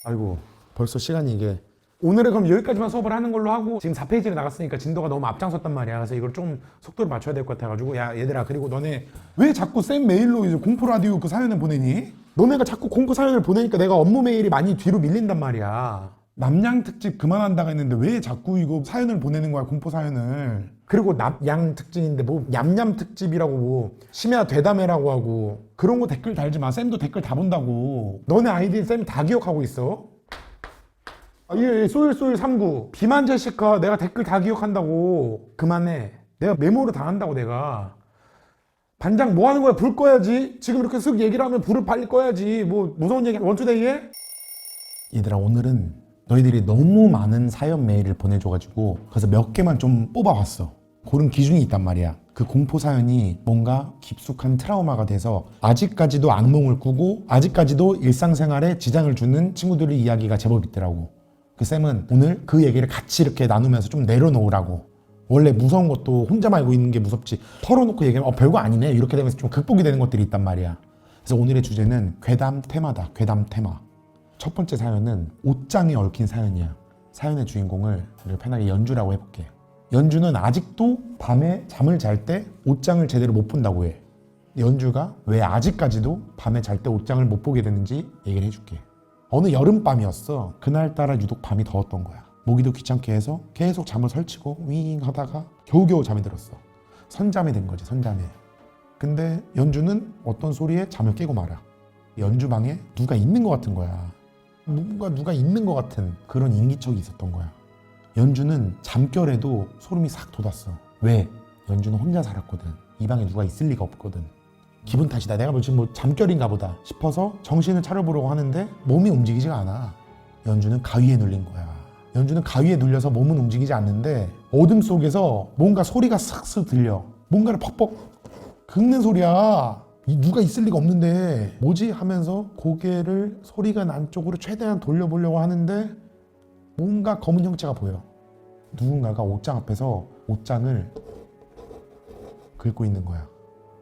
아이고 벌써 시간이 이게 오늘은 그럼 여기까지만 수업을 하는 걸로 하고 지금 4페이지를 나갔으니까 진도가 너무 앞장섰단 말이야. 그래서 이걸 좀 속도를 맞춰야 될 것 같아가지고 야 얘들아 그리고 너네 왜 자꾸 쌤 메일로 이제 공포 라디오 그 사연을 보내니? 너네가 자꾸 공포 사연을 보내니까 내가 업무 메일이 많이 뒤로 밀린단 말이야. 남양 특집 그만한다고 했는데 왜 자꾸 이거 사연을 보내는 거야 공포 사연을. 그리고 납양 특집인데 뭐 냠냠 특집이라고 뭐 심야 되담회라고 하고 그런 거 댓글 달지 마. 쌤도 댓글 다 본다고. 너네 아이디 쌤이 다 기억하고 있어. 예, 소율소율 39 비만 제시카 내가 댓글 다 기억한다고. 그만해. 내가 메모로 다 한다고. 내가 반장 뭐 하는 거야? 불 꺼야지. 지금 이렇게 쓱 얘기를 하면 불을 빨리 꺼야지. 뭐 무서운 얘기 원투데이에? 얘들아 오늘은 너희들이 너무 많은 사연 메일을 보내줘가지고 그래서 몇 개만 좀 뽑아봤어. 그런 기준이 있단 말이야. 그 공포 사연이 뭔가 깊숙한 트라우마가 돼서 아직까지도 악몽을 꾸고 아직까지도 일상생활에 지장을 주는 친구들의 이야기가 제법 있더라고. 그 쌤은 오늘 그 얘기를 같이 이렇게 나누면서 좀 내려놓으라고. 원래 무서운 것도 혼자만 알고 있는 게 무섭지 털어놓고 얘기하면 별거 아니네 이렇게 되면서 좀 극복이 되는 것들이 있단 말이야. 그래서 오늘의 주제는 괴담 테마다. 괴담 테마. 첫 번째 사연은 옷장에 얽힌 사연이야. 사연의 주인공을 편하게 연주라고 해볼게. 연주는 아직도 밤에 잠을 잘 때 옷장을 제대로 못 본다고 해. 연주가 왜 아직까지도 밤에 잘 때 옷장을 못 보게 되는지 얘기를 해줄게. 어느 여름밤이었어. 그날따라 유독 밤이 더웠던 거야. 모기도 귀찮게 해서 계속 잠을 설치고 윙 하다가 겨우겨우 잠이 들었어. 선잠이 된 거지, 선잠에. 근데 연주는 어떤 소리에 잠을 깨고 말아. 연주 방에 누가 있는 것 같은 거야. 뭔가 누가 있는 것 같은 그런 인기척이 있었던 거야. 연주는 잠결에도 소름이 싹 돋았어. 왜? 연주는 혼자 살았거든. 이 방에 누가 있을 리가 없거든. 기분 탓이다. 내가 지금 뭐 잠결인가 보다 싶어서 정신을 차려보려고 하는데 몸이 움직이지가 않아. 연주는 가위에 눌린 거야. 연주는 가위에 눌려서 몸은 움직이지 않는데 어둠 속에서 뭔가 소리가 슥슥 들려. 뭔가를 퍽퍽 긁는 소리야. 누가 있을 리가 없는데 뭐지? 하면서 고개를 소리가 난 쪽으로 최대한 돌려보려고 하는데 뭔가 검은 형체가 보여. 누군가가 옷장 앞에서 옷장을 긁고 있는 거야.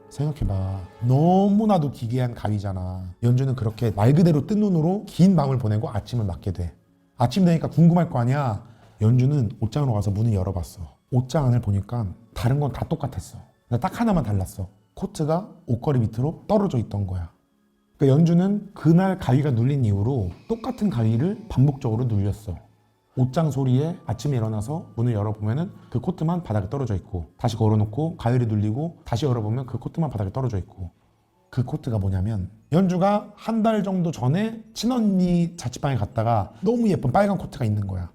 생각해봐. 너무나도 기괴한 가위잖아. 연주는 그렇게 말 그대로 뜬 눈으로 긴 밤을 보내고 아침을 맞게 돼. 아침 되니까 궁금할 거 아니야. 연주는 옷장으로 가서 문을 열어봤어. 옷장 안을 보니까 다른 건 다 똑같았어. 딱 하나만 달랐어. 코트가 옷걸이 밑으로 떨어져 있던 거야. 그러니까 연주는 그날 가위가 눌린 이후로 똑같은 가위를 반복적으로 눌렸어. 옷장 소리에 아침에 일어나서 문을 열어보면 그 코트만 바닥에 떨어져 있고 다시 걸어놓고 가위를 눌리고 다시 열어보면 그 코트만 바닥에 떨어져 있고. 그 코트가 뭐냐면 연주가 한 달 정도 전에 친언니 자취방에 갔다가 너무 예쁜 빨간 코트가 있는 거야.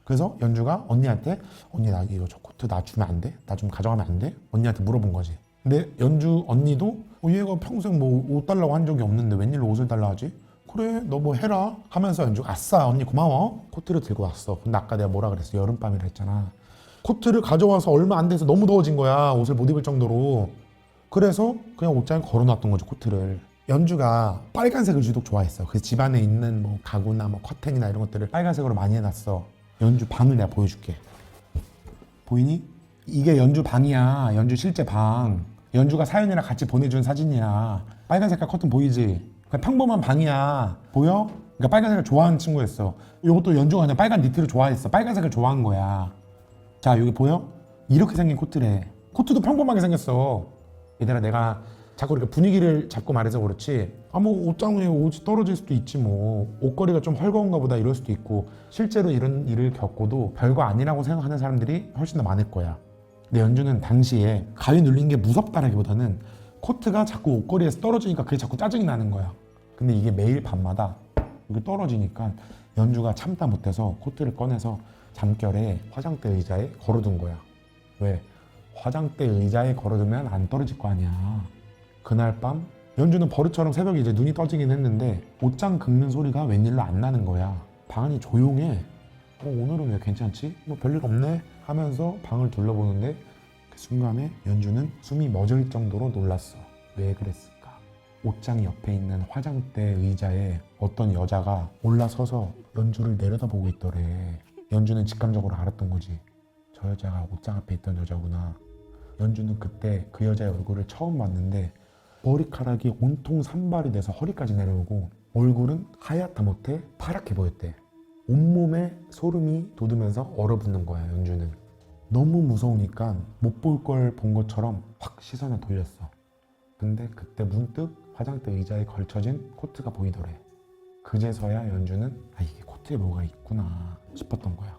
그래서 연주가 언니한테 언니 나 이거 저 코트 나 주면 안 돼? 나 좀 가져가면 안 돼? 언니한테 물어본 거지. 근데 연주 언니도 얘가 평생 뭐 옷 달라고 한 적이 없는데 웬일로 옷을 달라 하지? 그래 너 뭐 해라 하면서 연주가 아싸 언니 고마워 코트를 들고 왔어. 근데 아까 내가 뭐라 그랬어? 여름밤이라 했잖아. 코트를 가져와서 얼마 안 돼서 너무 더워진 거야. 옷을 못 입을 정도로. 그래서 그냥 옷장에 걸어놨던 거죠 코트를. 연주가 빨간색을 유독 좋아했어. 그래서 집안에 있는 뭐 가구나 뭐 커튼이나 이런 것들을 빨간색으로 많이 해놨어. 연주 방을 내가 보여줄게. 보이니? 이게 연주 방이야. 연주 실제 방. 연주가 사연이랑 같이 보내준 사진이야. 빨간 색깔 커튼 보이지? 그냥 평범한 방이야. 보여? 그러니까 빨간색을 좋아하는 친구였어. 이것도 연주가 그냥 빨간 니트를 좋아했어. 빨간색을 좋아한 거야. 자 여기 보여? 이렇게 생긴 코트래. 코트도 평범하게 생겼어. 얘들아 내가 자꾸 이렇게 분위기를 잡고 말해서 그렇지 뭐 옷장에 옷이 떨어질 수도 있지 뭐 옷걸이가 좀 헐거운가 보다 이럴 수도 있고 실제로 이런 일을 겪고도 별거 아니라고 생각하는 사람들이 훨씬 더 많을 거야. 근데 연주는 당시에 가위 눌린 게 무섭다라기보다는 코트가 자꾸 옷걸이에서 떨어지니까 그게 자꾸 짜증이 나는 거야. 근데 이게 매일 밤마다 이게 떨어지니까 연주가 참다 못해서 코트를 꺼내서 잠결에 화장대 의자에 걸어둔 거야. 왜? 화장대 의자에 걸어두면 안 떨어질 거 아니야. 그날 밤 연주는 버릇처럼 새벽에 이제 눈이 떠지긴 했는데 옷장 긁는 소리가 웬일로 안 나는 거야. 방이 조용해. 오늘은 왜 괜찮지? 뭐 별일 없네 하면서 방을 둘러보는데 그 순간에 연주는 숨이 멎을 정도로 놀랐어. 왜 그랬을까? 옷장 옆에 있는 화장대 의자에 어떤 여자가 올라서서 연주를 내려다보고 있더래. 연주는 직감적으로 알았던 거지. 저 여자가 옷장 앞에 있던 여자구나. 연주는 그때 그 여자의 얼굴을 처음 봤는데 머리카락이 온통 산발이 돼서 허리까지 내려오고 얼굴은 하얗다 못해 파랗게 보였대. 온몸에 소름이 돋으면서 얼어붙는 거야. 연주는 너무 무서우니까 못 볼 걸 본 것처럼 확 시선을 돌렸어. 근데 그때 문득 화장대 의자에 걸쳐진 코트가 보이더래. 그제서야 연주는 이게 코트에 뭐가 있구나 싶었던 거야.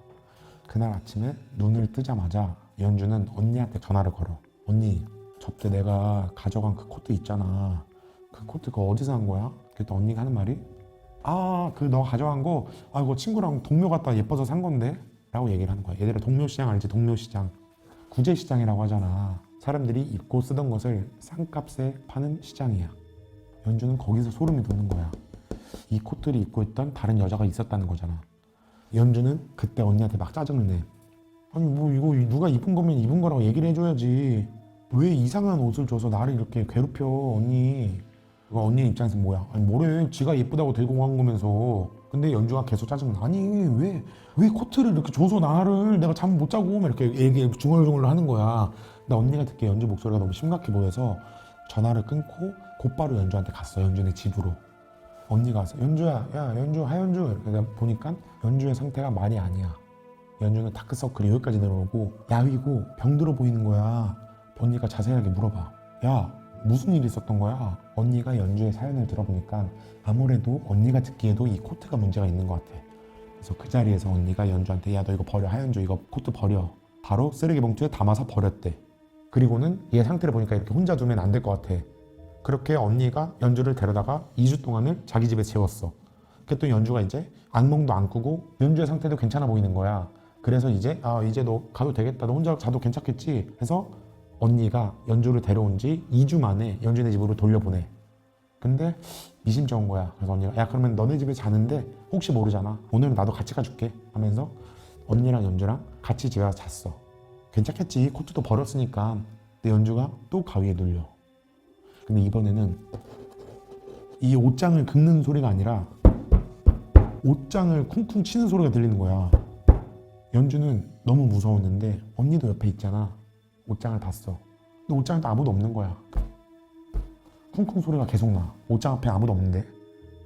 그날 아침에 눈을 뜨자마자 연주는 언니한테 전화를 걸어. 언니, 저때 내가 가져간 그 코트 있잖아. 그 코트 그거 어디서 산 거야? 그랬더니 언니가 하는 말이 그 너 가져간 거 이거 친구랑 동묘 갔다 예뻐서 산 건데? 라고 얘기를 하는 거야. 얘들아, 동묘시장 알지? 동묘시장. 구제시장이라고 하잖아. 사람들이 입고 쓰던 것을 싼값에 파는 시장이야. 연주는 거기서 소름이 돋는 거야. 이 코트를 입고 있던 다른 여자가 있었다는 거잖아. 연주는 그때 언니한테 막 짜증을 내. 아니 뭐 이거 누가 입은 거면 입은 거라고 얘기를 해줘야지. 왜 이상한 옷을 줘서 나를 이렇게 괴롭혀 언니. 그거 언니 입장에서 뭐야? 아니 뭐래, 지가 예쁘다고 들고 간 거면서. 근데 연주가 계속 짜증나. 아니 왜 코트를 이렇게 줘서 나를, 내가 잠 못 자고 막 이렇게 얘기 중얼중얼 하는 거야. 근데 언니가 듣기에 연주 목소리가 너무 심각해 보여서 전화를 끊고 곧바로 연주한테 갔어. 연주네 집으로. 언니가 와서 연주야, 야 연주, 하연주. 이렇게 내가 보니까 연주의 상태가 말이 아니야. 연주는 다크서클이 여기까지 내려오고 야위고 병들어 보이는 거야. 언니가 자세하게 물어봐. 야, 무슨 일이 있었던 거야? 언니가 연주의 사연을 들어보니까 아무래도 언니가 듣기에도 이 코트가 문제가 있는 것 같아. 그래서 그 자리에서 언니가 연주한테 야, 너 이거 버려. 하연주 이거 코트 버려. 바로 쓰레기 봉투에 담아서 버렸대. 그리고는 얘 상태를 보니까 이렇게 혼자 두면 안 될 것 같아. 그렇게 언니가 연주를 데려다가 2주 동안을 자기 집에 재웠어. 그랬더니 연주가 이제 악몽도 안 꾸고 연주의 상태도 괜찮아 보이는 거야. 그래서 이제 이제 너 가도 되겠다. 너 혼자 자도 괜찮겠지. 해서 언니가 연주를 데려온 지 2주 만에 연주네 집으로 돌려보내. 근데 미심쩍은 거야. 그래서 언니가 야, 그러면 너네 집에 자는데 혹시 모르잖아. 오늘은 나도 같이 가줄게 하면서 언니랑 연주랑 같이 집에 가서 잤어. 괜찮겠지. 코트도 버렸으니까. 근데 연주가 또 가위에 눌려. 근데 이번에는 이 옷장을 긁는 소리가 아니라 옷장을 쿵쿵 치는 소리가 들리는 거야. 연주는 너무 무서웠는데 언니도 옆에 있잖아. 옷장을 봤어. 근데 옷장에도 아무도 없는 거야. 쿵쿵 소리가 계속 나. 옷장 앞에 아무도 없는데.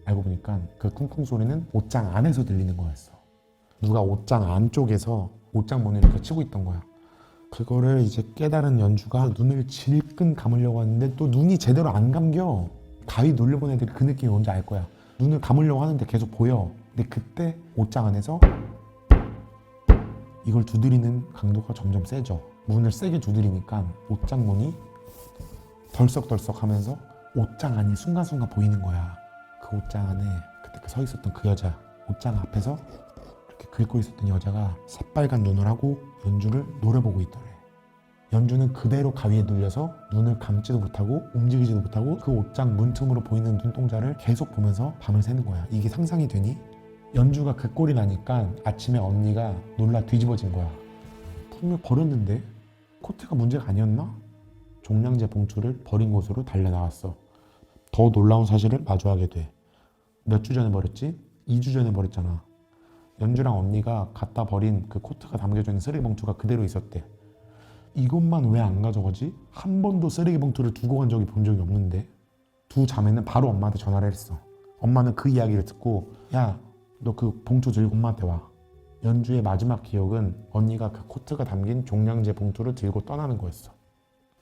알고 보니까 그 쿵쿵 소리는 옷장 안에서 들리는 거였어. 누가 옷장 안쪽에서 옷장 문을 이렇게 치고 있던 거야. 그거를 이제 깨달은 연주가 눈을 질끈 감으려고 하는데 또 눈이 제대로 안 감겨. 가위 눌려본 애들이 그 느낌이 뭔지 알 거야. 눈을 감으려고 하는데 계속 보여. 근데 그때 옷장 안에서 이걸 두드리는 강도가 점점 세져. 문을 세게 두드리니까 옷장 문이 덜썩덜썩 하면서 옷장 안이 순간순간 보이는 거야. 그 옷장 안에 그때 서 있었던 그 여자, 옷장 앞에서 이렇게 긁고 있었던 여자가 새빨간 눈을 하고 연주를 노려보고 있더래. 연주는 그대로 가위에 눌려서 눈을 감지도 못하고 움직이지도 못하고 그 옷장 문틈으로 보이는 눈동자를 계속 보면서 밤을 새는 거야. 이게 상상이 되니? 연주가 그 꼴이 나니까 아침에 언니가 놀라 뒤집어진 거야. 분명 버렸는데? 코트가 문제가 아니었나? 종량제 봉투를 버린 곳으로 달려나왔어. 더 놀라운 사실을 마주하게 돼. 몇 주 전에 버렸지? 2주 전에 버렸잖아. 연주랑 언니가 갖다 버린 그 코트가 담겨져 있는 쓰레기 봉투가 그대로 있었대. 이것만 왜 안 가져가지? 한 번도 쓰레기 봉투를 두고 간 적이 본 적이 없는데. 두 자매는 바로 엄마한테 전화를 했어. 엄마는 그 이야기를 듣고 야, 너 그 봉투 들고 엄마한테 와. 연주의 마지막 기억은 언니가 그 코트가 담긴 종량제 봉투를 들고 떠나는 거였어.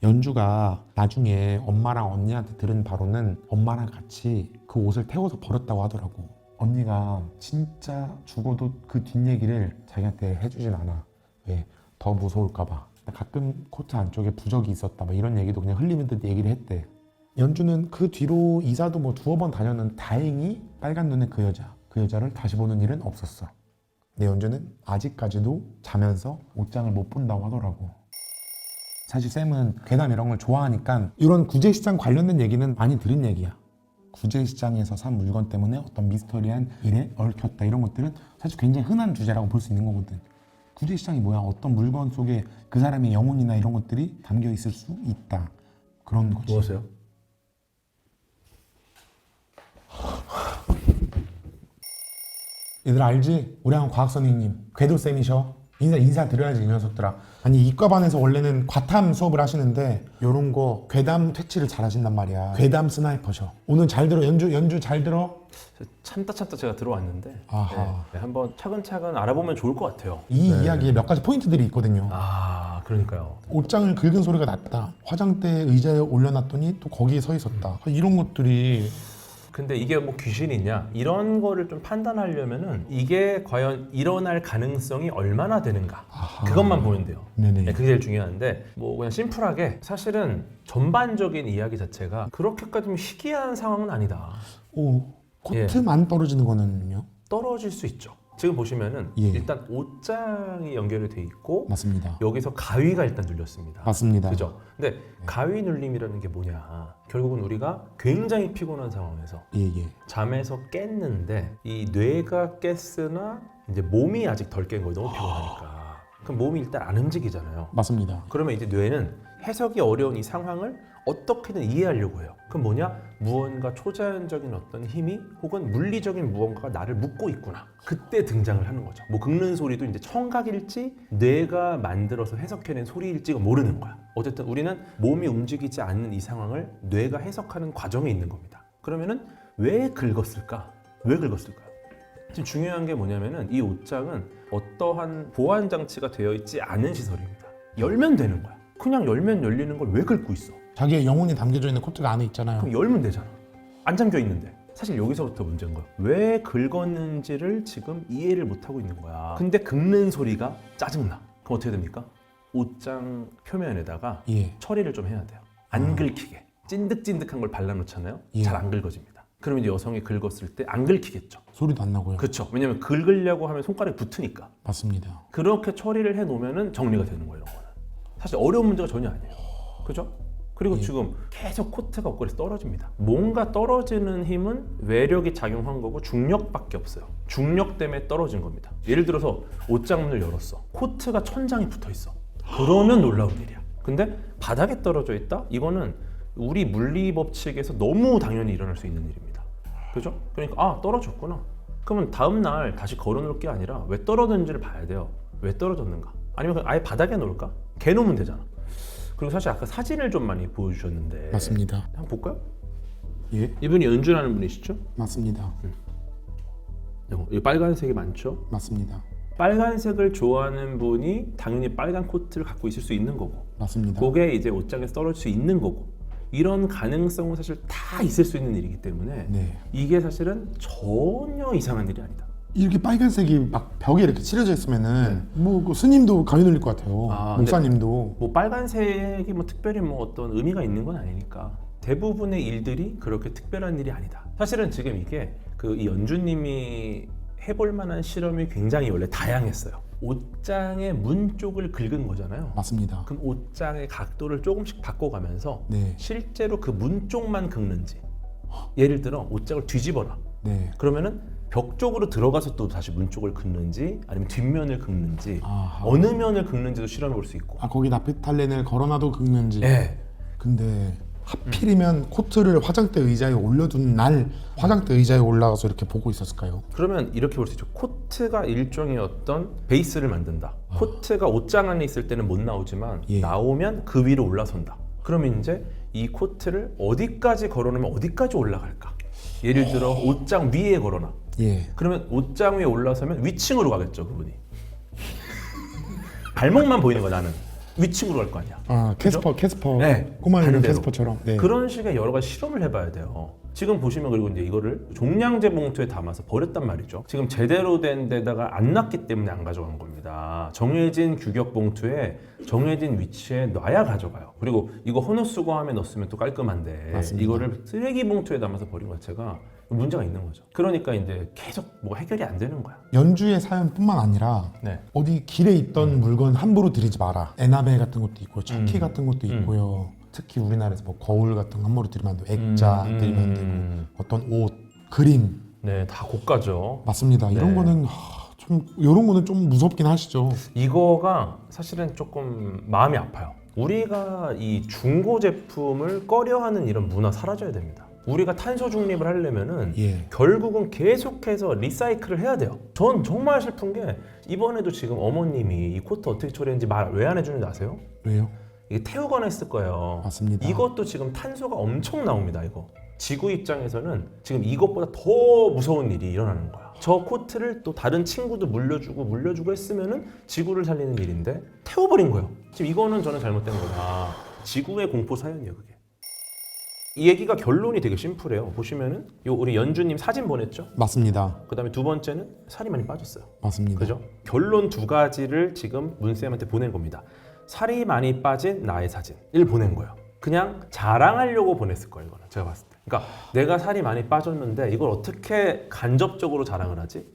연주가 나중에 엄마랑 언니한테 들은 바로는 엄마랑 같이 그 옷을 태워서 버렸다고 하더라고. 언니가 진짜 죽어도 그 뒷얘기를 자기한테 해주진 않아. 왜? 더 무서울까 봐. 가끔 코트 안쪽에 부적이 있었다 막 이런 얘기도 그냥 흘리면서 얘기를 했대. 연주는 그 뒤로 이사도 뭐 2번 다녔는데 다행히 빨간 눈의 그 여자를 다시 보는 일은 없었어. 근데 연주는 아직까지도 자면서 옷장을 못 본다고 하더라고. 사실 쌤은 괴담 이런 걸 좋아하니까 이런 구제시장 관련된 얘기는 많이 들은 얘기야. 구제시장에서 산 물건 때문에 어떤 미스터리한 일에 얽혔다 이런 것들은 사실 굉장히 흔한 주제라고 볼 수 있는 거거든. 구제시장이 뭐야? 어떤 물건 속에 그 사람의 영혼이나 이런 것들이 담겨 있을 수 있다. 그런 거지. 무엇이요? 얘들 알지? 우리 한 과학 선생님 궤도쌤이셔. 인사드려야지 이 녀석들아. 아니 이과반에서 원래는 과탐 수업을 하시는데 요런 거 괴담 퇴치를 잘 하신단 말이야. 괴담 스나이퍼셔. 오늘 잘 들어. 연주 잘 들어? 참다 제가 들어왔는데 아하. 네, 한번 차근차근 알아보면 좋을 것 같아요. 이 이야기에 몇 가지 포인트들이 있거든요. 아 그러니까요. 옷장을 긁은 소리가 났다. 화장대 의자에 올려놨더니 또 거기에 서 있었다. 이런 것들이 근데 이게 뭐 귀신이냐 이런 거를 좀 판단하려면은 이게 과연 일어날 가능성이 얼마나 되는가 아하. 그것만 보면 돼요. 네네. 네, 그게 제일 중요한데 뭐 그냥 심플하게 사실은 전반적인 이야기 자체가 그렇게까지 희귀한 상황은 아니다. 오, 코트만 떨어지는 거는요? 떨어질 수 있죠. 지금 보시면은 예. 일단 옷장이 연결이 돼 있고 맞습니다. 여기서 가위가 일단 눌렸습니다. 맞습니다. 그죠? 근데 가위 눌림이라는 게 뭐냐? 결국은 우리가 굉장히 피곤한 상황에서 예예. 잠에서 깼는데 이 뇌가 깼으나 이제 몸이 아직 덜 깬 거예요. 너무 피곤하니까. 그럼 몸이 일단 안 움직이잖아요. 맞습니다. 그러면 이제 뇌는 해석이 어려운 이 상황을 어떻게든 이해하려고 해요. 그럼 뭐냐? 무언가 초자연적인 어떤 힘이 혹은 물리적인 무언가가 나를 묶고 있구나. 그때 등장을 하는 거죠. 뭐 긁는 소리도 이제 청각일지 뇌가 만들어서 해석해낸 소리일지가 모르는 거야. 어쨌든 우리는 몸이 움직이지 않는 이 상황을 뇌가 해석하는 과정에 있는 겁니다. 그러면은 왜 긁었을까? 왜 긁었을까요? 지금 중요한 게 뭐냐면은 이 옷장은 어떠한 보안 장치가 되어 있지 않은 시설입니다. 열면 되는 거야. 그냥 열면 열리는 걸 왜 긁고 있어? 자기의 영혼이 담겨져 있는 코트가 안에 있잖아요. 그럼 열면 되잖아. 안 잠겨 있는데. 사실 여기서부터 문제인 거야. 왜 긁었는지를 지금 이해를 못 하고 있는 거야. 근데 긁는 소리가 짜증나. 그럼 어떻게 됩니까? 옷장 표면에다가 예. 처리를 좀 해야 돼요. 안 긁히게. 찐득찐득한 걸 발라놓잖아요. 예. 잘 안 긁어집니다. 그러면 이제 여성이 긁었을 때 안 긁히겠죠. 소리도 안 나고요. 그렇죠. 왜냐면 긁으려고 하면 손가락이 붙으니까. 맞습니다. 그렇게 처리를 해놓으면은 정리가 되는 거예요. 이런 거는. 사실 어려운 문제가 전혀 아니에요. 그죠? 그리고 예. 지금 계속 코트가 옷걸이에서 떨어집니다. 뭔가 떨어지는 힘은 외력이 작용한 거고 중력밖에 없어요. 중력 때문에 떨어진 겁니다. 예를 들어서 옷장문을 열었어. 코트가 천장에 붙어 있어. 그러면 놀라운 일이야. 근데 바닥에 떨어져 있다? 이거는 우리 물리 법칙에서 너무 당연히 일어날 수 있는 일입니다. 그죠? 그러니까 아 떨어졌구나. 그러면 다음 날 다시 걸어놓을 게 아니라 왜 떨어졌는지를 봐야 돼요. 왜 떨어졌는가? 아니면 그냥 아예 바닥에 놓을까? 개놓으면 되잖아. 그리고 사실 아까 사진을 좀 많이 보여주셨는데 맞습니다. 한번 볼까요? 예. 이분이 연주라는 분이시죠? 맞습니다. 이 빨간색이 많죠? 맞습니다. 빨간색을 좋아하는 분이 당연히 빨간 코트를 갖고 있을 수 있는 거고 맞습니다. 그게 이제 옷장에서 떨어질 수 있는 거고 이런 가능성은 사실 다 있을 수 있는 일이기 때문에 네. 이게 사실은 전혀 이상한 일이 아니다. 이렇게 빨간색이 막 벽에 이렇게 칠해져 있으면은 뭐그 스님도 가위 눌릴 것 같아요. 아, 목사님도. 뭐 빨간색이 뭐 특별히 뭐 어떤 의미가 있는 건 아니니까 대부분의 일들이 그렇게 특별한 일이 아니다. 사실은 지금 이게 그 이 연주님이 해볼 만한 실험이 굉장히 원래 다양했어요. 옷장의 문 쪽을 긁은 거잖아요. 맞습니다. 그럼 옷장의 각도를 조금씩 바꿔가면서 네. 실제로 그 문 쪽만 긁는지 예를 들어 옷장을 뒤집어라. 네. 그러면은 벽 쪽으로 들어가서 또 다시 문 쪽을 긁는지 아니면 뒷면을 긁는지 아하. 어느 면을 긁는지도 실험해 볼 수 있고. 아 거기 나피탈렌을 걸어놔도 긁는지. 네. 근데 하필이면 코트를 화장대 의자에 올려둔 날 화장대 의자에 올라가서 이렇게 보고 있었을까요? 그러면 이렇게 볼 수 있죠. 코트가 일종의 어떤 베이스를 만든다. 코트가 옷장 안에 있을 때는 못 나오지만 예. 나오면 그 위로 올라선다. 그러면 이제 이 코트를 어디까지 걸어놓으면 어디까지 올라갈까? 예를 들어 옷장 위에 걸어놔. 예. 그러면 옷장 위에 올라서면 위층으로 가겠죠, 그분이. 발목만 보이는 거야, 나는. 위층으로 갈 거 아니야. 아 캐스퍼. 네. 꼬마 이름 반대로. 캐스퍼처럼. 네. 그런 식의 여러 가지 실험을 해봐야 돼요. 지금 보시면 그리고 이제 이거를 종량제 봉투에 담아서 버렸단 말이죠. 지금 제대로 된 데다가 안 놨기 때문에 안 가져간 겁니다. 정해진 규격 봉투에 정해진 위치에 놔야 가져가요. 그리고 이거 헌옷 수거함에 넣었으면 또 깔끔한데 맞습니다. 이거를 쓰레기 봉투에 담아서 버린 것 자체가 문제가 있는 거죠. 그러니까 이제 계속 뭐 해결이 안 되는 거야. 연주의 사연뿐만 아니라 네. 어디 길에 있던 물건 함부로 들이지 마라. 에나벨 같은 것도 있고 차키 같은 것도 있고요. 특히 우리나라에서 뭐 거울 같은 거 함부로 들이면 안 되고 액자 들이면 안 되고 어떤 옷, 그림 네, 다 고가죠. 맞습니다. 이런 네. 거는 좀 이런 거는 좀 무섭긴 하시죠. 이거가 사실은 조금 마음이 아파요. 우리가 이 중고 제품을 꺼려하는 이런 문화 사라져야 됩니다. 우리가 탄소 중립을 하려면은 예. 결국은 계속해서 리사이클을 해야 돼요. 전 정말 슬픈 게 이번에도 지금 어머님이 이 코트 어떻게 처리했는지 말 왜 안 해주는지 아세요? 왜요? 이게 태우거나 했을 거예요. 맞습니다. 이것도 지금 탄소가 엄청 나옵니다. 이거 지구 입장에서는 지금 이것보다 더 무서운 일이 일어나는 거야. 저 코트를 또 다른 친구도 물려주고 했으면은 지구를 살리는 일인데 태워버린 거예요. 지금 이거는 저는 잘못된 거다. 지구의 공포 사연이에요, 그게. 이 얘기가 결론이 되게 심플해요. 보시면은 요 우리 연주님 사진 보냈죠? 맞습니다. 그다음에 두 번째는 살이 많이 빠졌어요. 맞습니다. 그죠? 결론 두 가지를 지금 문쌤한테 보낸 겁니다. 살이 많이 빠진 나의 사진을 보낸 거예요. 그냥 자랑하려고 보냈을 거예요, 이거는 제가 봤을 때. 그러니까 내가 살이 많이 빠졌는데 이걸 어떻게 간접적으로 자랑을 하지?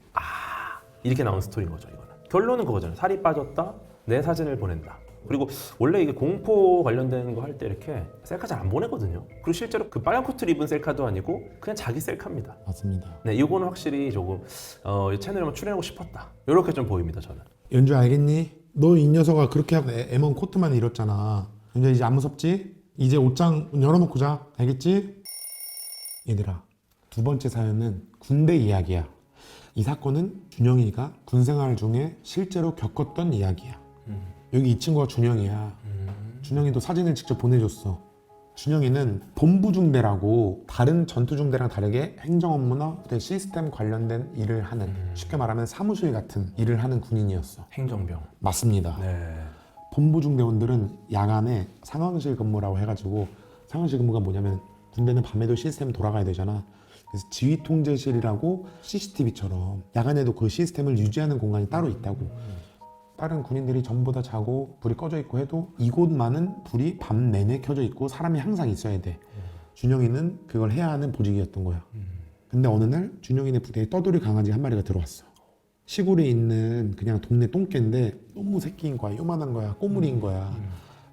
이렇게 나온 스토리인 거죠, 이거는. 결론은 그거잖아요. 살이 빠졌다, 내 사진을 보낸다. 그리고 원래 이게 공포 관련된 거 할 때 이렇게 셀카 잘 안 보내거든요. 그리고 실제로 그 빨간 코트를 입은 셀카도 아니고 그냥 자기 셀카입니다. 맞습니다. 네, 이거는 확실히 조금 이 채널에 한번 출연하고 싶었다. 이렇게 좀 보입니다, 저는. 연주 알겠니? 너 이 녀석아 그렇게 하고 M1 코트만 잃었잖아. 연주 이제 안 무섭지? 이제 옷장 문 열어놓고 자. 알겠지? 얘들아, 두 번째 사연은 군대 이야기야. 이 사건은 준영이가 군 생활 중에 실제로 겪었던 이야기야. 여기 이 친구가 준영이야. 준영이도 사진을 직접 보내줬어. 준영이는 본부중대라고 다른 전투중대랑 다르게 행정 업무나 시스템 관련된 일을 하는, 쉽게 말하면 사무실 같은 일을 하는 군인이었어. 행정병. 맞습니다. 네. 본부중대원들은 야간에 상황실 근무라고 해가지고, 상황실 근무가 뭐냐면 군대는 밤에도 시스템 돌아가야 되잖아. 그래서 지휘통제실이라고 CCTV처럼 야간에도 그 시스템을 유지하는 공간이 따로 있다고. 다른 군인들이 전부 다 자고 불이 꺼져 있고 해도 이곳만은 불이 밤 내내 켜져 있고 사람이 항상 있어야 돼. 준영이는 그걸 해야 하는 보직이었던 거야. 근데 어느 날 준영이네 부대에 떠돌이 강아지 한 마리가 들어왔어. 시골에 있는 그냥 동네 똥개인데 너무 새끼인 거야. 요만한 거야. 꼬물인 거야.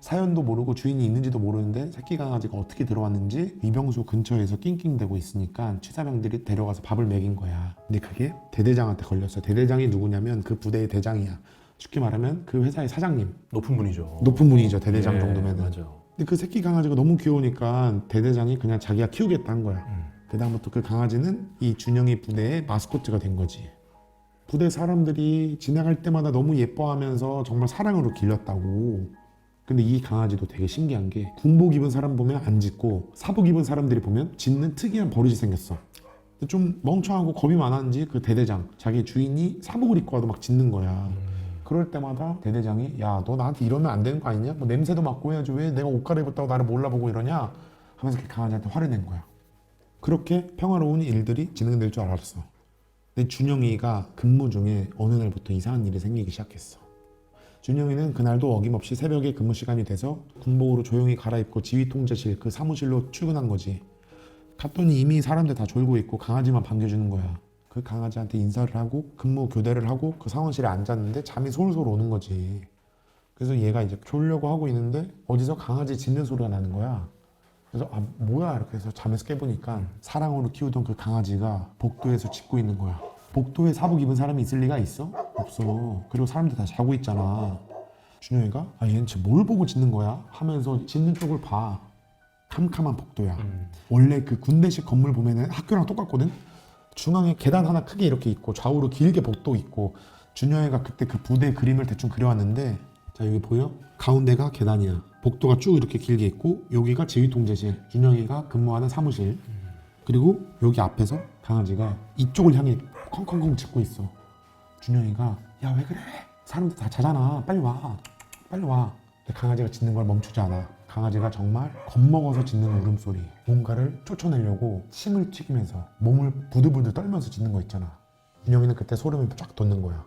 사연도 모르고 주인이 있는지도 모르는데 새끼 강아지가 어떻게 들어왔는지 위병소 근처에서 낑낑대고 있으니까 취사병들이 데려가서 밥을 먹인 거야. 근데 그게 대대장한테 걸렸어. 대대장이 누구냐면 그 부대의 대장이야. 쉽게 말하면 그 회사의 사장님. 높은 분이죠. 높은 분이죠. 대대장 네, 정도면은. 맞아요. 근데 그 새끼 강아지가 너무 귀여우니까 대대장이 그냥 자기가 키우겠다 한 거야. 그다음부터 그 강아지는 이 준영이 부대의 마스코트가 된 거지. 부대 사람들이 지나갈 때마다 너무 예뻐하면서 정말 사랑으로 길렀다고. 근데 이 강아지도 되게 신기한 게 군복 입은 사람 보면 안 짖고 사복 입은 사람들이 보면 짖는 특이한 버릇이 생겼어. 좀 멍청하고 겁이 많았는지 그 대대장, 자기 주인이 사복을 입고 와도 막 짖는 거야. 그럴 때마다 대대장이 야, 너 나한테 이러면 안 되는 거 아니냐? 뭐 냄새도 맡고 해야지 왜 내가 옷 갈아입었다고 나를 몰라보고 이러냐? 하면서 그 강아지한테 화를 낸 거야. 그렇게 평화로운 일들이 진행될 줄 알았어. 근데 준영이가 근무 중에 어느 날부터 이상한 일이 생기기 시작했어. 준영이는 그날도 어김없이 새벽에 근무 시간이 돼서 군복으로 조용히 갈아입고 지휘통제실 그 사무실로 출근한 거지. 갔더니 이미 사람들 다 졸고 있고 강아지만 반겨주는 거야. 그 강아지한테 인사를 하고 근무 교대를 하고 그 상황실에 앉았는데 잠이 솔솔 오는 거지. 그래서 얘가 이제 졸려고 하고 있는데 어디서 강아지 짖는 소리가 나는 거야. 그래서 아 뭐야 이렇게 해서 잠에서 깨보니까 사랑으로 키우던 그 강아지가 복도에서 짖고 있는 거야. 복도에 사복 입은 사람이 있을 리가 있어? 없어. 그리고 사람들 다 자고 있잖아. 준영이가 아 얘는 지금 뭘 보고 짖는 거야? 하면서 짖는 쪽을 봐. 캄캄한 복도야. 원래 그 군대식 건물 보면은 학교랑 똑같거든? 중앙에 계단 하나 크게 이렇게 있고 좌우로 길게 복도 있고. 준영이가 그때 그 부대 그림을 대충 그려왔는데 자 여기 보여? 가운데가 계단이야. 복도가 쭉 이렇게 길게 있고 여기가 지휘통제실, 준영이가 근무하는 사무실. 그리고 여기 앞에서 강아지가 이쪽을 향해 컹컹컹 짖고 있어. 준영이가 야 왜 그래? 사람들 다 자잖아. 빨리 와. 빨리 와. 근데 강아지가 짖는 걸 멈추지 않아. 강아지가 정말 겁먹어서 짖는 울음소리. 뭔가를 쫓아내려고 침을 튀기면서 몸을 부들부들 떨면서 짖는 거 있잖아. 준영이는 그때 소름이 쫙 돋는 거야.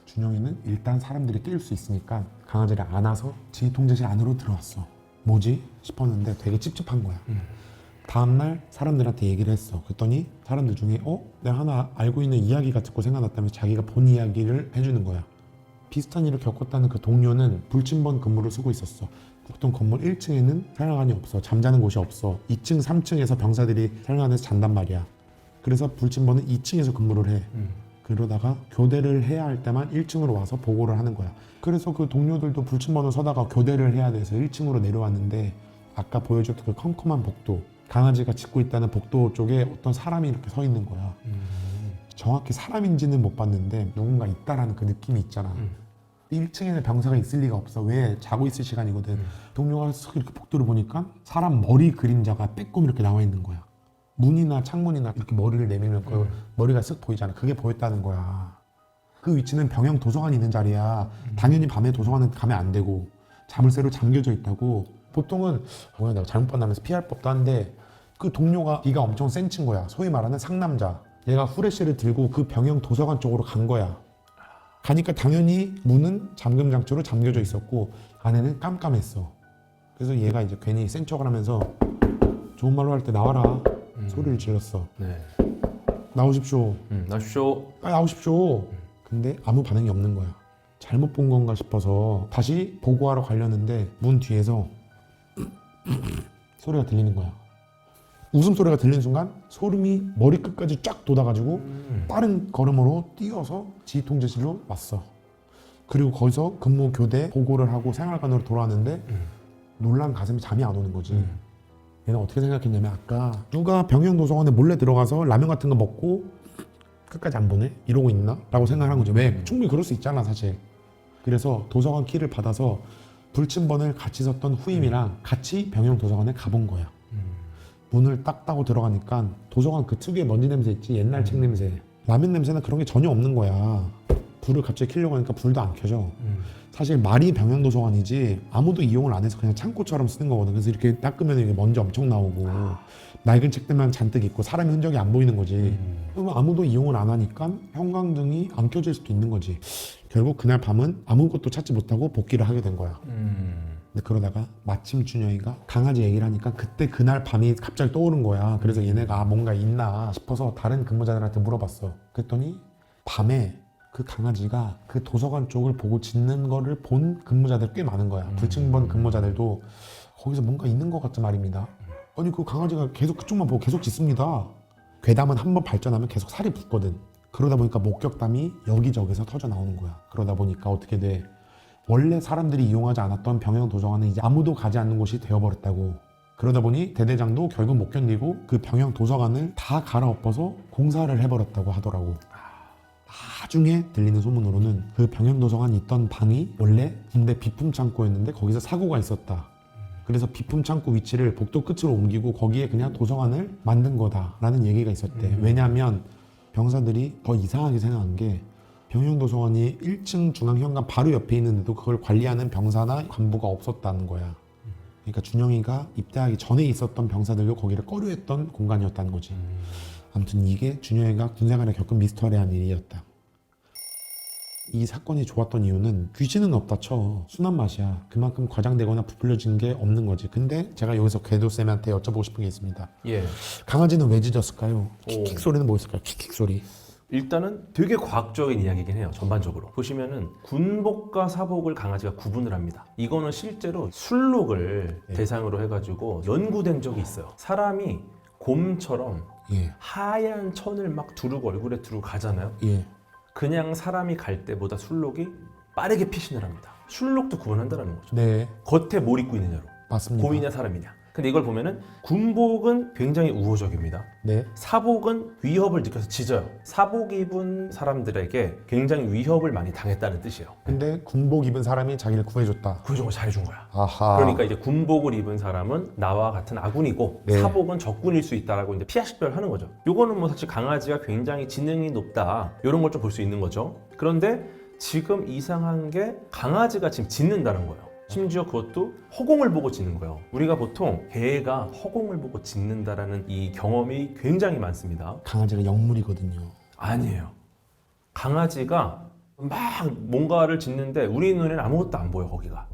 준영이는 일단 사람들이 깰 수 있으니까 강아지를 안아서 지휘통제실 안으로 들어왔어. 뭐지? 싶었는데 되게 찝찝한 거야. 다음날 사람들한테 얘기를 했어. 그랬더니 사람들 중에 내가 하나 알고 있는 이야기가 듣고 생각났다면서 자기가 본 이야기를 해주는 거야. 비슷한 일을 겪었다는 그 동료는 불침번 근무를 쓰고 있었어. 보통 건물 1층에는 사령관이 없어. 잠자는 곳이 없어. 2층, 3층에서 병사들이 사령관에서 잔단 말이야. 그래서 불침번은 2층에서 근무를 해. 그러다가 교대를 해야 할 때만 1층으로 와서 보고를 하는 거야. 그래서 그 동료들도 불침번을 서다가 교대를 해야 돼서 1층으로 내려왔는데 아까 보여줬던 그 컴컴한 복도, 강아지가 짖고 있다는 복도 쪽에 어떤 사람이 이렇게 서 있는 거야. 정확히 사람인지는 못 봤는데 누군가 있다라는 그 느낌이 있잖아. 1층에는 병사가 있을 리가 없어. 왜? 자고 있을 시간이거든. 동료가 쓱 이렇게 복도를 보니까 사람 머리 그림자가 빼꼼 이렇게 나와 있는 거야. 문이나 창문이나 이렇게 머리를 내밀면 그 머리가 쓱 보이잖아. 그게 보였다는 거야. 그 위치는 병영 도서관이 있는 자리야. 당연히 밤에 도서관은 가면 안 되고 자물쇠로 잠겨져 있다고. 보통은 뭐야 내가 잘못 봤다면서 피할 법도 한데 그 동료가 기가 엄청 센 친구야. 소위 말하는 상남자. 얘가 후레쉬를 들고 그 병영 도서관 쪽으로 간 거야. 가니까 당연히 문은 잠금 장치로 잠겨져 있었고 안에는 깜깜했어. 그래서 얘가 이제 괜히 센 척을 하면서 좋은 말로 할 때 나와라 소리를 질렀어. 네. 나오십시오. 나십시오. 나오십시오. 근데 아무 반응이 없는 거야. 잘못 본 건가 싶어서 다시 보고하러 가려는데 문 뒤에서 소리가 들리는 거야. 웃음소리가 들리는 순간 소름이 머리끝까지 쫙 돋아가지고 빠른 걸음으로 뛰어서 지휘통제실로 왔어. 그리고 거기서 근무 교대 보고를 하고 생활관으로 돌아왔는데 놀란 가슴이 잠이 안 오는 거지. 얘는 어떻게 생각했냐면 아까 누가 병영 도서관에 몰래 들어가서 라면 같은 거 먹고 끝까지 안 보내? 이러고 있나? 라고 생각한 거지. 왜? 충분히 그럴 수 있잖아 사실. 그래서 도서관 키를 받아서 불침번을 같이 썼던 후임이랑 같이 병영 도서관에 가본 거야. 문을 딱 따고 들어가니까 도서관 그 특유의 먼지 냄새 있지? 옛날 책 냄새. 라면 냄새나 그런 게 전혀 없는 거야. 불을 갑자기 켜려고 하니까 불도 안 켜져. 사실 말이 병영도서관이지 아무도 이용을 안 해서 그냥 창고처럼 쓰는 거거든. 그래서 이렇게 닦으면 이게 먼지 엄청 나오고 낡은 책들만 잔뜩 있고 사람의 흔적이 안 보이는 거지. 그러면 아무도 이용을 안 하니까 형광등이 안 켜질 수도 있는 거지. 결국 그날 밤은 아무것도 찾지 못하고 복귀를 하게 된 거야. 근데 그러다가 마침 준영이가 강아지 얘기를 하니까 그때 그날 밤이 갑자기 떠오른 거야. 그래서 얘네가 뭔가 있나 싶어서 다른 근무자들한테 물어봤어. 그랬더니 밤에 그 강아지가 그 도서관 쪽을 보고 짖는 거를 본 근무자들 꽤 많은 거야. 불침번 근무자들도 거기서 뭔가 있는 것 같단 말입니다. 아니 그 강아지가 계속 그쪽만 보고 계속 짖습니다. 괴담은 한번 발전하면 계속 살이 붙거든. 그러다 보니까 목격담이 여기저기서 터져 나오는 거야. 그러다 보니까 어떻게 돼? 원래 사람들이 이용하지 않았던 병영 도서관은 이제 아무도 가지 않는 곳이 되어버렸다고. 그러다 보니 대대장도 결국 못 견디고 그 병영 도서관을 다 갈아엎어서 공사를 해버렸다고 하더라고. 나중에 들리는 소문으로는 그 병영 도서관이 있던 방이 원래 군대 비품 창고였는데 거기서 사고가 있었다. 그래서 비품 창고 위치를 복도 끝으로 옮기고 거기에 그냥 도서관을 만든 거다라는 얘기가 있었대. 왜냐하면 병사들이 더 이상하게 생각한 게 병영도서관이 1층 중앙현관 바로 옆에 있는데도 그걸 관리하는 병사나 간부가 없었다는 거야. 그러니까 준영이가 입대하기 전에 있었던 병사들도 거기를 꺼려했던 공간이었다는 거지. 아무튼 이게 준영이가 군생활에 겪은 미스터리한 일이었다. 이 사건이 좋았던 이유는 귀신은 없다 쳐. 순한 맛이야. 그만큼 과장되거나 부풀려진 게 없는 거지. 근데 제가 여기서 궤도쌤한테 여쭤보고 싶은 게 있습니다. 예. 강아지는 왜 짖었을까요? 킥킥 소리는 뭐였을까요? 킥킥 소리. 일단은 되게 과학적인 이야기긴 해요. 전반적으로 보시면은 군복과 사복을 강아지가 구분을 합니다. 이거는 실제로 술록을 대상으로 해가지고 연구된 적이 있어요. 사람이 곰처럼 하얀 천을 막 두르고 얼굴에 두르고 가잖아요. 그냥 사람이 갈 때보다 술록이 빠르게 피신을 합니다. 술록도 구분한다는 거죠. 네, 겉에 뭘 입고 있느냐로. 맞습니다. 곰이냐 사람이냐. 근데 이걸 보면은 군복은 굉장히 우호적입니다. 네. 사복은 위협을 느껴서 짖어요. 사복 입은 사람들에게 굉장히 위협을 많이 당했다는 뜻이에요. 근데 군복 입은 사람이 자기를 구해줬다. 구해준 걸 잘해준 거야. 아하. 그러니까 이제 군복을 입은 사람은 나와 같은 아군이고 네. 사복은 적군일 수 있다라고 이제 피하식별하는 거죠. 요거는 뭐 사실 강아지가 굉장히 지능이 높다 이런 걸 좀 볼 수 있는 거죠. 그런데 지금 이상한 게 강아지가 지금 짖는다는 거예요. 심지어 그것도 허공을 보고 짖는 거예요. 우리가 보통 개가 허공을 보고 짖는다라는 이 경험이 굉장히 많습니다. 강아지가 영물이거든요. 아니에요. 강아지가 막 뭔가를 짖는데 우리 눈에는 아무것도 안 보여 거기가.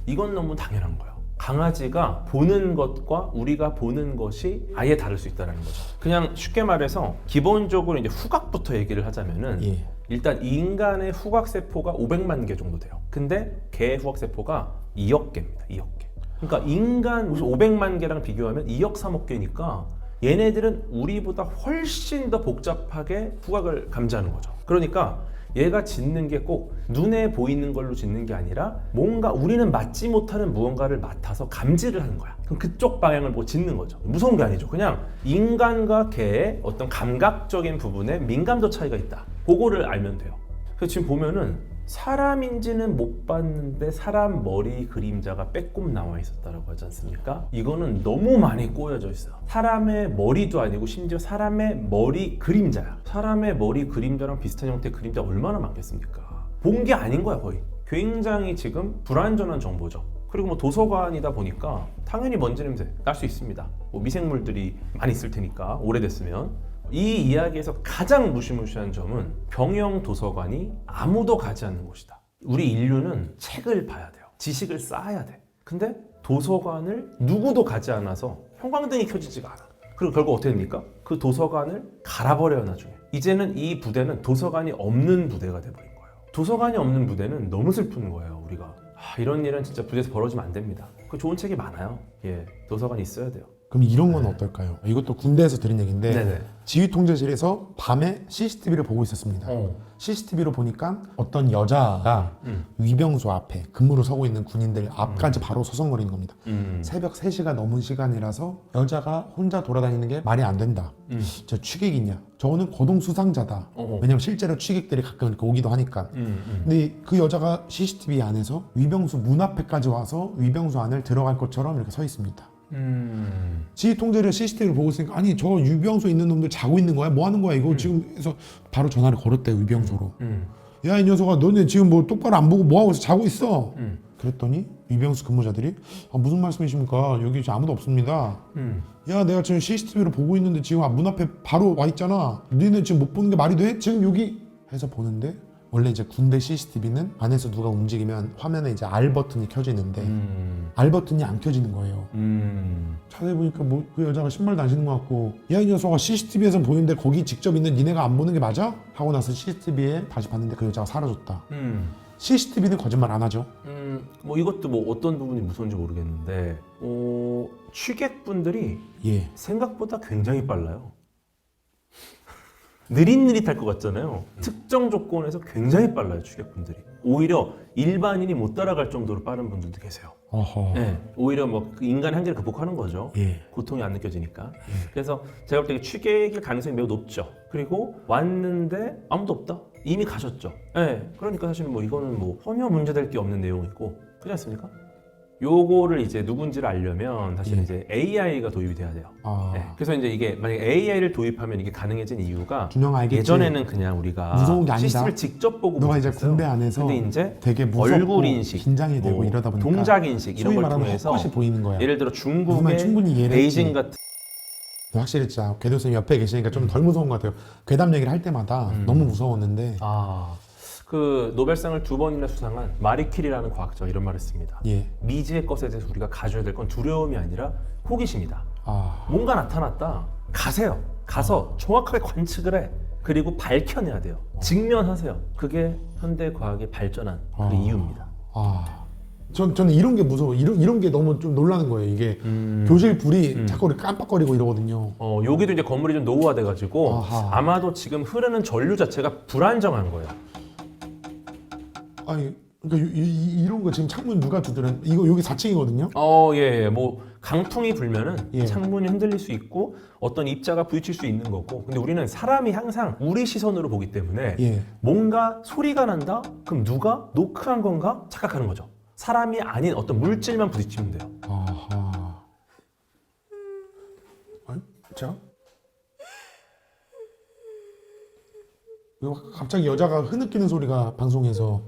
이건 너무 당연한 거예요. 강아지가 보는 것과 우리가 보는 것이 아예 다를 수 있다는 거죠. 그냥 쉽게 말해서 기본적으로 이제 후각부터 얘기를 하자면은 일단 인간의 후각세포가 500만 개 정도 돼요. 근데 개의 후각세포가 2억 개입니다. 2억 개. 그러니까 인간 무슨 500만 개랑 비교하면 2억 3억 개니까 얘네들은 우리보다 훨씬 더 복잡하게 후각을 감지하는 거죠. 그러니까 얘가 짓는 게 꼭 눈에 보이는 걸로 짓는 게 아니라 뭔가 우리는 맡지 못하는 무언가를 맡아서 감지를 하는 거야. 그럼 그쪽 방향을 보고 짓는 거죠. 무서운 게 아니죠. 그냥 인간과 개의 어떤 감각적인 부분에 민감도 차이가 있다. 그거를 알면 돼요. 그래서 지금 보면은 사람인지는 못 봤는데 사람 머리 그림자가 빼꼼 나와 있었다라고 하지 않습니까? 이거는 너무 많이 꼬여져 있어요. 사람의 머리도 아니고 심지어 사람의 머리 그림자야. 사람의 머리 그림자랑 비슷한 형태의 그림자 얼마나 많겠습니까? 본 게 아닌 거야 거의. 굉장히 지금 불완전한 정보죠. 그리고 뭐 도서관이다 보니까 당연히 먼지 냄새 날 수 있습니다. 뭐 미생물들이 많이 있을 테니까 오래됐으면. 이 이야기에서 가장 무시무시한 점은 병영 도서관이 아무도 가지 않는 곳이다. 우리 인류는 책을 봐야 돼요. 지식을 쌓아야 돼. 근데 도서관을 누구도 가지 않아서 형광등이 켜지지가 않아. 그리고 결국 어떻게 됩니까? 그 도서관을 갈아버려요 나중에. 이제는 이 부대는 도서관이 없는 부대가 돼버린 거예요. 도서관이 없는 부대는 너무 슬픈 거예요 우리가. 이런 일은 진짜 부대에서 벌어지면 안 됩니다. 그 좋은 책이 많아요. 예, 도서관이 있어야 돼요. 그럼 이런 건 어떨까요? 이것도 군대에서 들은 얘기인데 네네. 지휘통제실에서 밤에 CCTV를 보고 있었습니다. CCTV로 보니까 어떤 여자가 위병소 앞에 근무로 서고 있는 군인들 앞까지 바로 서성거리는 겁니다. 새벽 3시가 넘은 시간이라서 여자가 혼자 돌아다니는 게 말이 안 된다. 저 취객이냐? 저거는 거동 수상자다. 왜냐면 실제로 취객들이 가끔 이렇게 오기도 하니까. 근데 그 여자가 CCTV 안에서 위병소 문 앞에까지 와서 위병소 안을 들어갈 것처럼 이렇게 서 있습니다. 지휘 통제를 CCTV를 보고 있으니까 아니 저 위병소 있는 놈들 자고 있는 거야? 뭐 하는 거야 이거 지금 해서 바로 전화를 걸었대요 위병소로. 야 이 녀석아 너네 지금 뭐 똑바로 안 보고 뭐 하고 자고 있어? 그랬더니 위병소 근무자들이 무슨 말씀이십니까? 여기 지금 아무도 없습니다. 야 내가 지금 CCTV를 보고 있는데 지금 문 앞에 바로 와 있잖아. 너네 지금 못 보는 게 말이 돼? 지금 여기 해서 보는데 원래 이제 군대 CCTV는 안에서 누가 움직이면 화면에 이제 R 버튼이 켜지는데 R 버튼이 안 켜지는 거예요. 자세히 보니까 뭐 그 여자가 신발도 안 신는 것 같고 야 이 녀석아 CCTV에서 보이는데 거기 직접 있는 니네가 안 보는 게 맞아? 하고 나서 CCTV에 다시 봤는데 그 여자가 사라졌다. CCTV는 거짓말 안 하죠. 뭐 이것도 뭐 어떤 부분이 무서운지 모르겠는데 취객분들이 예. 생각보다 굉장히 빨라요. 느릿느릿할 것 같잖아요. 특정 조건에서 굉장히 빨라요 취객분들이. 오히려 일반인이 못 따라갈 정도로 빠른 분들도 계세요. 어허. 네, 오히려 뭐 그 인간의 한계를 극복하는 거죠. 예. 고통이 안 느껴지니까. 그래서 제가 볼 때 취객일 가능성이 매우 높죠. 그리고 왔는데 아무도 없다. 이미 가셨죠. 네, 그러니까 사실 뭐 이거는 뭐 전혀 문제될 게 없는 내용이고 그렇지 않습니까? 요거를 이제 누군지를 알려면 사실 이제 AI가 도입이 돼야 돼요. 네, 그래서 이제 이게 만약에 AI를 도입하면 이게 가능해진 이유가 준영 알겠지? 예전에는 그냥 우리가 무서운 게 아니다. CCTV를 직접 보고 너가 이제 못했어요. 군대 안에서 근데 이제 되게 무섭고 얼굴 인식, 긴장이 되고 이러다 보니까 동작 인식 이런 소위 걸 말하는 통해서 헛것이 보이는 거야. 예를 들어 무슨 말 중국의 충분히 이해를 베이징 했지. 같은 확실히 진짜 궤도 선생님 옆에 계시니까 좀 덜 무서운 것 같아요. 괴담 얘기를 할 때마다 너무 무서웠는데 그 노벨상을 2번이나 수상한 마리 퀴리라는 과학자가 이런 말을 했습니다. 예. 미지의 것에 대해서 우리가 가져야 될 건 두려움이 아니라 호기심이다. 뭔가 나타났다. 가세요. 가서 정확하게 관측을 해. 그리고 밝혀내야 돼요. 직면하세요. 그게 현대 과학이 발전한 그 이유입니다. 저는 이런 게 무서워. 이런 게 너무 좀 놀라는 거예요. 이게 교실 불이 자꾸 이렇게 깜빡거리고 이러거든요. 여기도 이제 건물이 좀 노후화돼가지고 아하. 아마도 지금 흐르는 전류 자체가 불안정한 거예요. 아니 그러니까 이런 거 지금 창문 누가 두드려? 이거 여기 4층이거든요. 예. 뭐 강풍이 불면은 예. 창문이 흔들릴 수 있고 어떤 입자가 부딪힐 수 있는 거고. 근데 우리는 사람이 항상 우리 시선으로 보기 때문에 예. 뭔가 소리가 난다? 그럼 누가 노크한 건가? 착각하는 거죠. 사람이 아닌 어떤 물질만 부딪히면 돼요. 아하. 아니, 자. 갑자기 여자가 흐느끼는 소리가 방송에서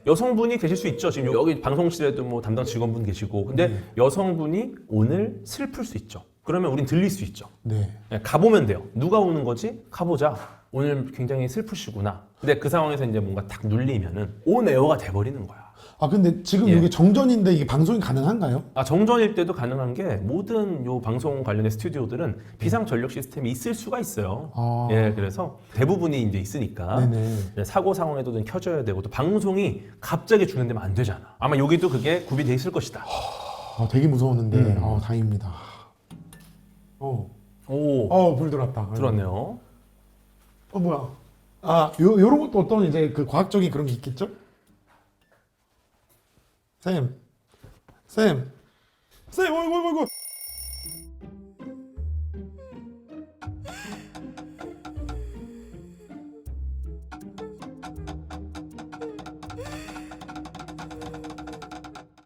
여성분이 계실 수 있죠. 지금 여기 방송실에도 뭐 담당 직원분 계시고. 근데 여성분이 오늘 슬플 수 있죠. 그러면 우린 들릴 수 있죠. 네. 가보면 돼요. 누가 오는 거지? 가보자. 오늘 굉장히 슬프시구나. 근데 그 상황에서 이제 뭔가 탁 눌리면은 온 에어가 돼버리는 거야. 근데 지금 예. 이게 정전인데 이게 방송이 가능한가요? 정전일 때도 가능한 게 모든 요 방송 관련된 스튜디오들은 비상 전력 시스템이 있을 수가 있어요. 예, 그래서 대부분이 이제 있으니까 네네. 사고 상황에도 좀 켜져야 되고 또 방송이 갑자기 중단되면 안 되잖아. 아마 여기도 그게 구비돼 있을 것이다. 되게 무서웠는데 다행입니다. 불 들어왔다. 들었네요. 뭐야? 요런 것도 어떤 이제 그 과학적인 그런 게 있겠죠? 쌤, 어이구,